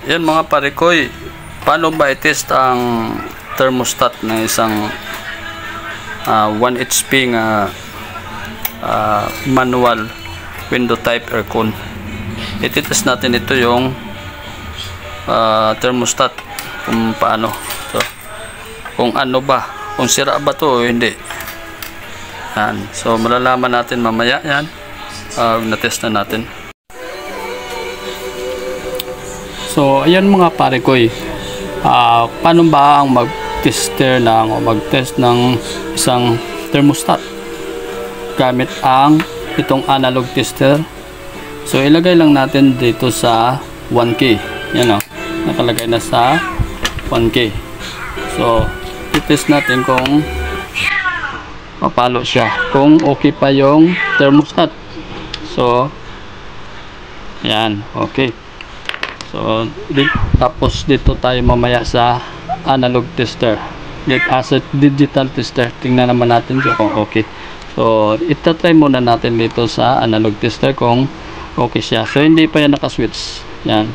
Yan mga parikoy, paano ba i-test ang thermostat ng isang 1 HP nga manual window type aircon? I-test natin ito yung thermostat kung paano so, kung ano ba, kung sira ba to o hindi. Yan. So malalaman natin mamaya yan na-test na natin. So ayan mga parikoy, paano ba ang mag-tester o mag-test ng isang thermostat gamit ang itong analog tester. So ilagay lang natin dito sa 1K. Yan o, nakalagay na sa 1K. So i-test natin kung papalo siya, kung okay pa yung thermostat. So yan, okay. So tapos dito tayo mamaya sa analog tester, as a digital tester. Tingnan naman natin kung okay. So itatry muna natin dito sa analog tester kung okay siya. So hindi pa yan nakaswitch. Yan,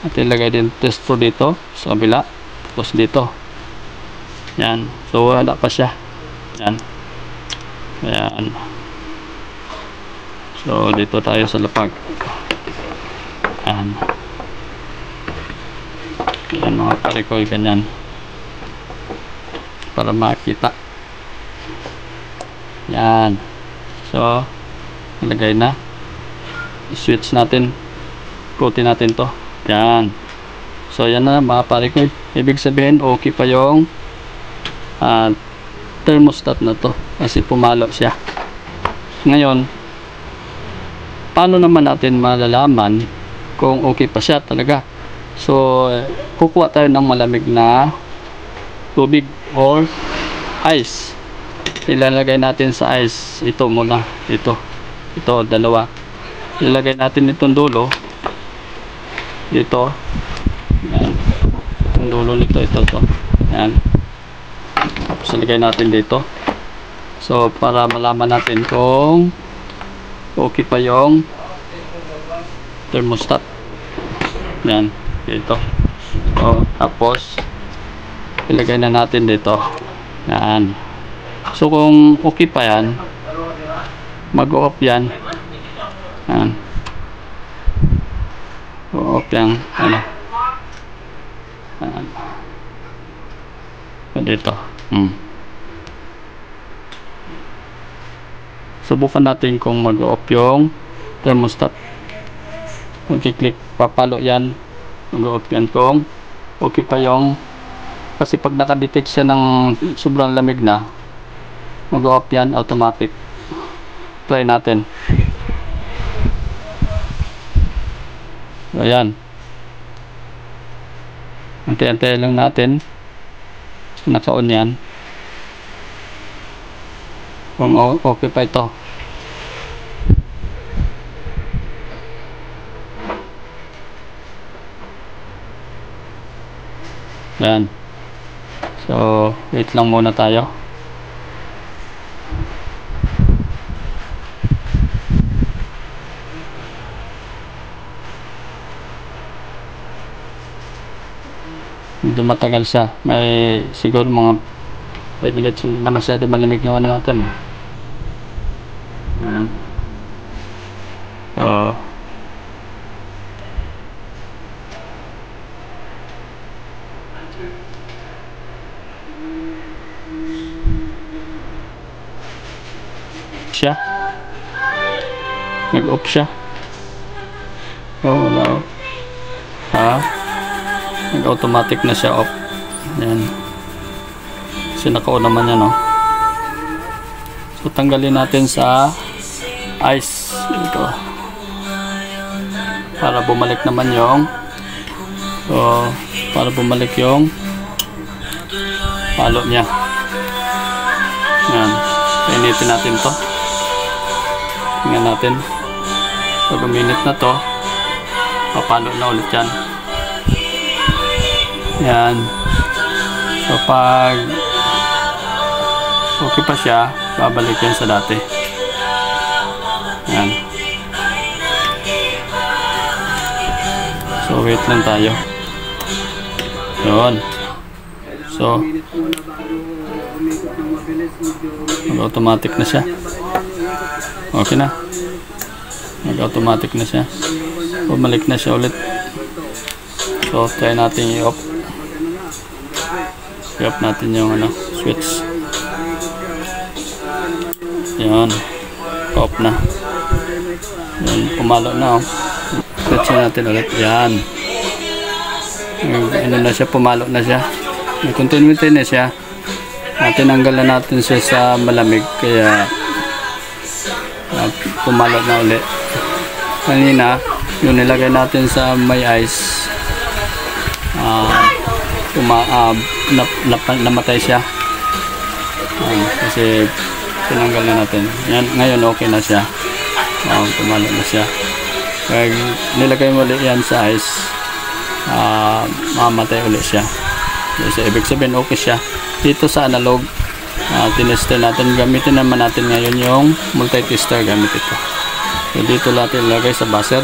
at ilagay din tester dito sa kabila, tapos dito. Yan, so wala pa siya. Yan, ayan. So dito tayo sa lapag. Yan, yan mga parikoy, ganyan para makita. Yan, so ilagay na, i-switch natin, ikutin natin to. Yan, so yan na mga parikoy, ibig sabihin okay pa yung thermostat na to kasi pumalo siya. Ngayon, paano naman natin malalaman kung okay pa siya talaga? So kukuha tayo ng malamig na tubig or ice. Ilalagay natin sa ice ito muna, ito dalawa. Ilalagay natin itong dulo dito. Yan, itong dulo nito, ito. Yan, tapos ilagay natin dito. So para malaman natin kung okay pa yung thermostat. Yan, dito. So tapos ilagay na natin dito. Yan. So kung okay pa yan, mag-off yan. Yan, off yan, ano, yan, dito. Subukan natin kung mag-off yung thermostat. Kung i-click, papalo yan, mag-off yan kung okay pa yung, kasi pag nakadetect siya ng sobrang lamig na, mag-off yan automatic. Try natin. Ayan, antay-antay lang natin naka-on yan kung okay pa ito. Ayan, so wait lang muna tayo. Medyo matagal siya, may siguro mga 5 minutes na masyado malamig yung ano natin. Siya, nag-off siya. Wala. Nag-automatic na siya off. Yan, kasi naka-on naman yan, no? So tanggalin natin sa ice ito para bumalik naman yung palo niya. Yan, painitin natin to. Tingnan natin, pag minute na to, papalo na ulit yan. Yan, so pag okay pa siya, babalik yan sa dati. Yan, so So wait lang tayo. Yun. So automatic na siya. Okay na. Nag-automatic na siya. Bumalik na siya ulit. So try natin i-off. I-off natin yung switch. Yan. Off na. Yan, pumalo na. Switch natin ulit. Yan. Ano na siya, pumalo na siya. May continuity na siya. Tinanggal na natin siya sa malamig. Kaya pumalo na ulit. Kanina, yung nilagay natin sa may ice, namatay siya. Kasi tinanggal na natin. Yan, ngayon okay na siya. Pumalo na siya. Pag nilagay mo ulit yan sa ice, mamatay ulit siya. So, ibig sabihin okay siya. Dito sa analog, tinester natin. Gamitin naman natin ngayon yung multi-tester gamit ito. So dito natin ilagay sa buzzer.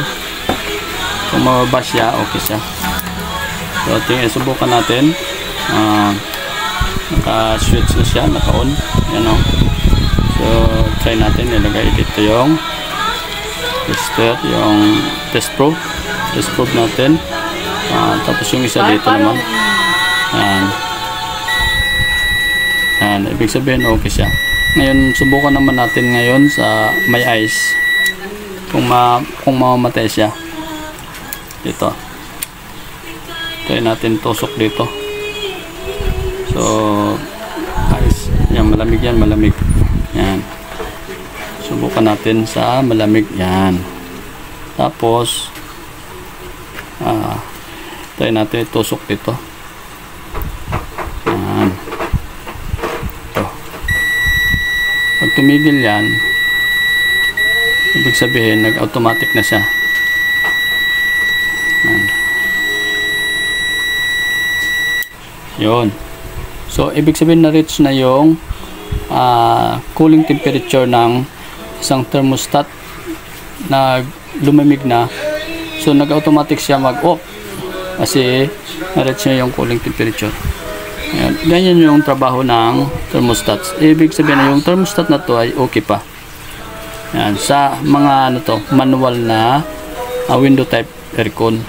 Kung mababa siya, okay siya. So subukan natin. Naka-switch na siya, naka-on. Yan o. So try natin, ilagay dito yung tester, yung test probe. Test probe natin. Tapos yung isa dito naman. Yan, ibig sabihin okay siya. Ngayon, subukan naman natin ngayon sa may ice. Kung mamamatay siya. Dito. Try natin tusok dito. So, ice. Yan, malamig yan, malamig. Yan. Subukan natin sa malamig. Yan. Tapos, try natin tusok dito. Yan. Ito. Pag tumigil yan, ibig sabihin, nag-automatic na siya. Yan. Yun. So, ibig sabihin na-reach na yung cooling temperature ng isang thermostat na lumamig na. So, nag-automatic siya mag-off kasi na-reach niya yung cooling temperature. Ayan. Ganyan yung trabaho ng thermostats. Ibig sabihin na yung thermostat na to ay okay pa. Ayan. Sa mga manual na window type aircon,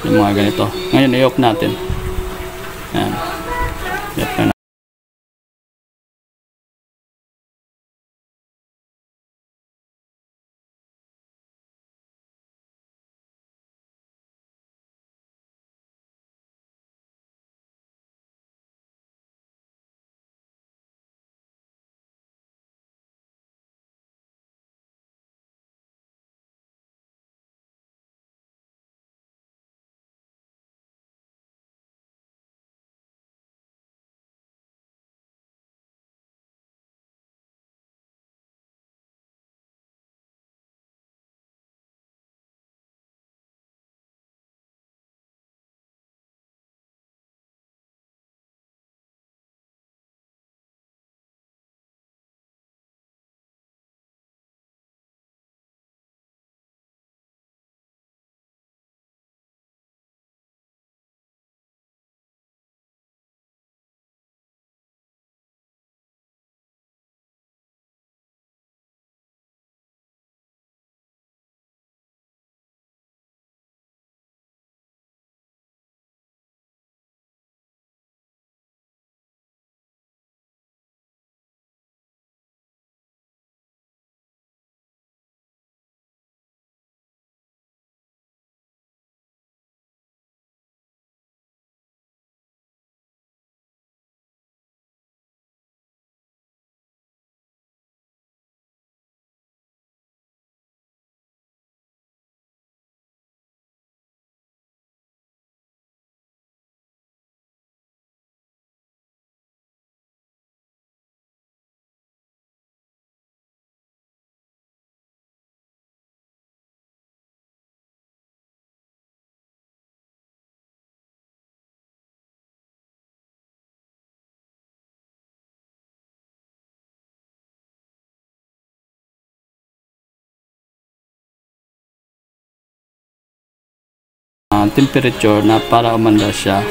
yung mga ganito. Ngayon, i-off natin. Ayan. I-off na. temperature na para umandar siya.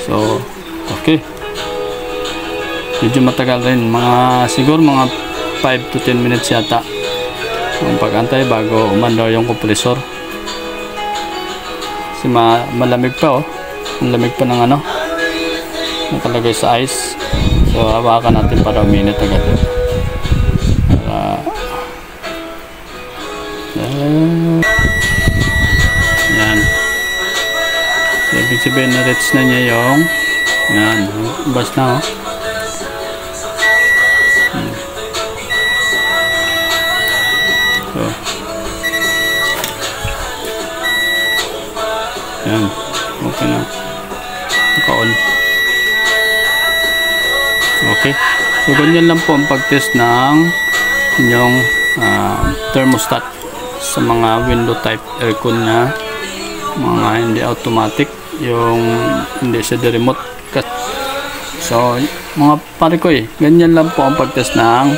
So, okay. Medyo matagal rin. Siguro mga 5 to 10 minutes yata ang pag-antay bago umandar yung compressor. Kasi malamig pa oh. Malamig pa ng nakalagay sa ice. So, hawakan natin para uminit agad. Yan. So, ibig sabihin na-reach na niya yung yan. Bas na oh. So, yan. Okay na. Naka-on. Okay. So, ganyan lang po ang pag-test ng inyong thermostat sa mga window type aircon na mga hindi automatic, yung hindi siya remote. So, mga pare ko ganyan lang po ang pag-test ng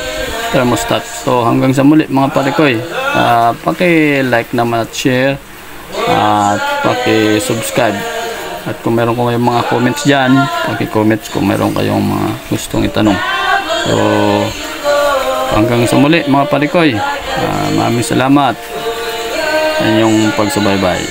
thermostat. So, hanggang sa muli mga pare ko paki-like naman at share at paki-subscribe. At kung meron kayong mga comments dyan, paki-comments kung meron kayong mga gustong itanong. So, hanggang sa muli mga pare ko maraming salamat sa inyong pagsubaybay.